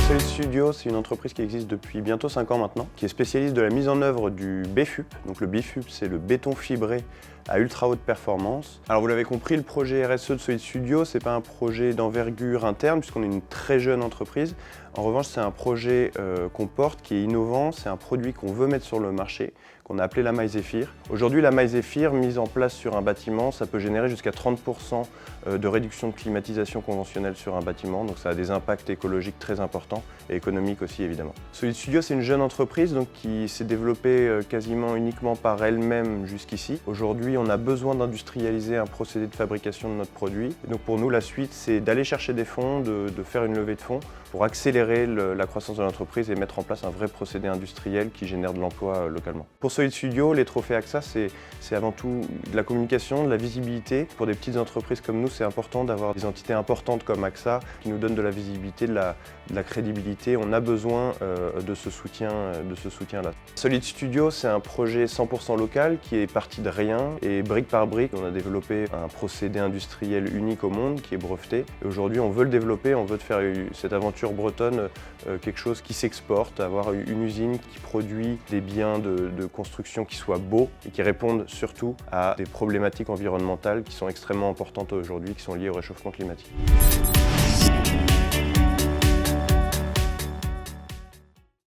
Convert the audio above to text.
Solid Studio, c'est une entreprise qui existe depuis bientôt 5 ans maintenant, qui est spécialiste de la mise en œuvre du BFUP. Donc le BFUP, c'est le béton fibré à ultra haute performance. Alors vous l'avez compris, le projet RSE de Solid Studio, c'est pas un projet d'envergure interne puisqu'on est une très jeune entreprise. En revanche, c'est un projet qu'on porte, qui est innovant, c'est un produit qu'on veut mettre sur le marché, qu'on a appelé la maille Zephyr. Aujourd'hui, la maille Zephyr, mise en place sur un bâtiment, ça peut générer jusqu'à 30% de réduction de climatisation conventionnelle sur un bâtiment, donc ça a des impacts écologiques très importants et économiques aussi évidemment. Solid Studio, c'est une jeune entreprise donc, qui s'est développée quasiment uniquement par elle-même jusqu'ici. Aujourd'hui, on a besoin d'industrialiser un procédé de fabrication de notre produit. Et donc pour nous, la suite, c'est d'aller chercher des fonds, de faire une levée de fonds pour accélérer la croissance de l'entreprise et mettre en place un vrai procédé industriel qui génère de l'emploi localement. Pour Solid Studio, les trophées AXA, c'est avant tout de la communication, de la visibilité. Pour des petites entreprises comme nous, c'est important d'avoir des entités importantes comme AXA qui nous donnent de la visibilité, de la crédibilité. On a besoin de ce soutien-là. Solid Studio, c'est un projet 100% local qui est parti de rien et brique par brique, on a développé un procédé industriel unique au monde qui est breveté. Et aujourd'hui, on veut le développer, on veut faire cette aventure bretonne quelque chose qui s'exporte, avoir une usine qui produit des biens de construction qui soient beaux et qui répondent surtout à des problématiques environnementales qui sont extrêmement importantes aujourd'hui, qui sont liées au réchauffement climatique.